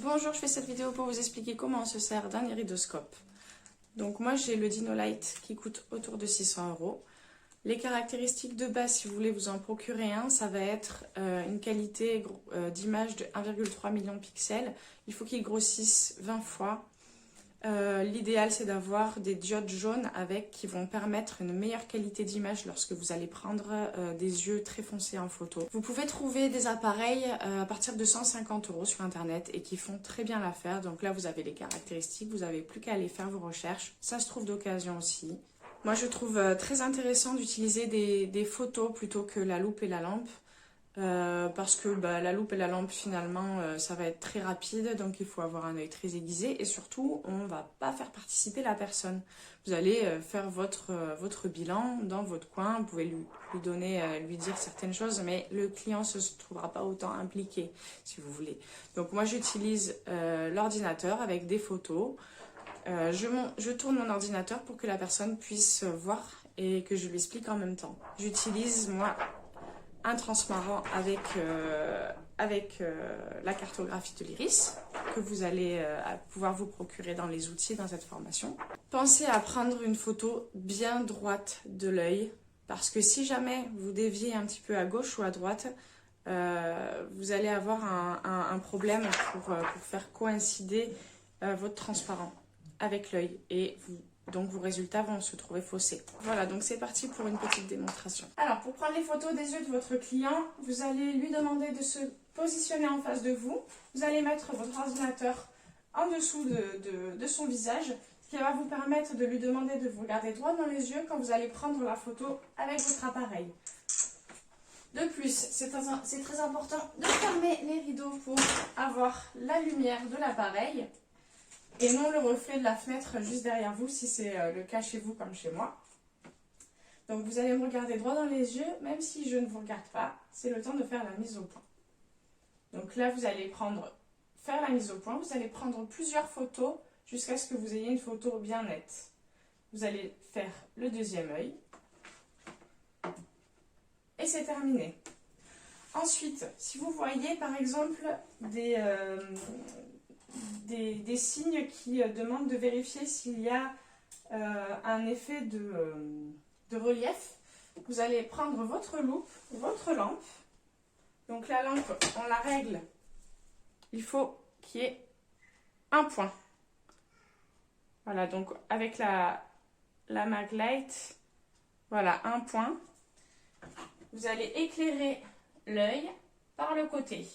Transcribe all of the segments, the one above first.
Bonjour, je fais cette vidéo pour vous expliquer comment on se sert d'un iridoscope. Donc moi j'ai le Dinolight qui coûte autour de 600 €. Les caractéristiques de base, si vous voulez vous en procurer un, ça va être une qualité d'image de 1,3 million de pixels. Il faut qu'il grossisse 20 fois. L'idéal c'est d'avoir des diodes jaunes avec qui vont permettre une meilleure qualité d'image lorsque vous allez prendre des yeux très foncés en photo. Vous pouvez trouver des appareils à partir de 150 € sur internet et qui font très bien l'affaire. Donc là vous avez les caractéristiques, vous n'avez plus qu'à aller faire vos recherches. Ça se trouve d'occasion aussi. Moi je trouve très intéressant d'utiliser des photos plutôt que la loupe et la lampe. Parce que la loupe et la lampe finalement ça va être très rapide, donc il faut avoir un œil très aiguisé et surtout on va pas faire participer la personne. Vous allez faire votre bilan dans votre coin, vous pouvez lui dire certaines choses, mais le client ne se trouvera pas autant impliqué si vous voulez. Donc moi j'utilise l'ordinateur avec des photos. Je tourne mon ordinateur pour que la personne puisse voir et que je lui explique en même temps. J'utilise moi un transparent avec la cartographie de l'iris que vous allez pouvoir vous procurer dans les outils dans cette formation. Pensez à prendre une photo bien droite de l'œil parce que si jamais vous déviez un petit peu à gauche ou à droite, vous allez avoir un problème pour faire coïncider votre transparent avec l'œil et donc vos résultats vont se trouver faussés. Voilà, donc c'est parti pour une petite démonstration. Alors, pour prendre les photos des yeux de votre client, vous allez lui demander de se positionner en face de vous. Vous allez mettre votre ordinateur en dessous de son visage, ce qui va vous permettre de lui demander de vous regarder droit dans les yeux quand vous allez prendre la photo avec votre appareil. De plus, c'est très important de fermer les rideaux pour avoir la lumière de l'appareil et non le reflet de la fenêtre juste derrière vous si c'est le cas chez vous comme chez moi. Donc vous allez me regarder droit dans les yeux, même si je ne vous regarde pas, c'est le temps de faire la mise au point. Donc là vous allez faire la mise au point, vous allez prendre plusieurs photos jusqu'à ce que vous ayez une photo bien nette. Vous allez faire le deuxième œil et c'est terminé. Ensuite, si vous voyez par exemple des signes qui demandent de vérifier s'il y a un effet de relief, vous allez prendre votre loupe, votre lampe. Donc la lampe, on la règle. Il faut qu'il y ait un point. Voilà, donc avec la Maglite, voilà, un point. Vous allez éclairer l'œil par le côté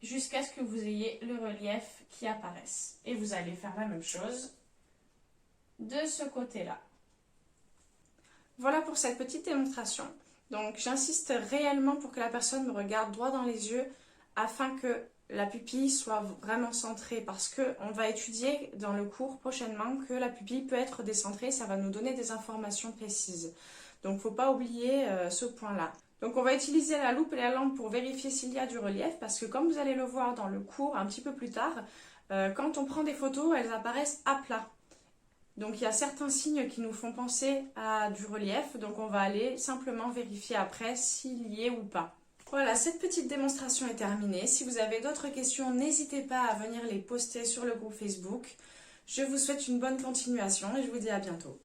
jusqu'à ce que vous ayez le relief qui apparaisse. Et vous allez faire la même chose de ce côté-là. Voilà pour cette petite démonstration. Donc j'insiste réellement pour que la personne me regarde droit dans les yeux afin que la pupille soit vraiment centrée parce qu'on va étudier dans le cours prochainement que la pupille peut être décentrée, ça va nous donner des informations précises. Donc il ne faut pas oublier ce point-là. Donc on va utiliser la loupe et la lampe pour vérifier s'il y a du relief parce que comme vous allez le voir dans le cours un petit peu plus tard, quand on prend des photos, elles apparaissent à plat. Donc il y a certains signes qui nous font penser à du relief, donc on va aller simplement vérifier après s'il y est ou pas. Voilà, cette petite démonstration est terminée. Si vous avez d'autres questions, n'hésitez pas à venir les poster sur le groupe Facebook. Je vous souhaite une bonne continuation et je vous dis à bientôt.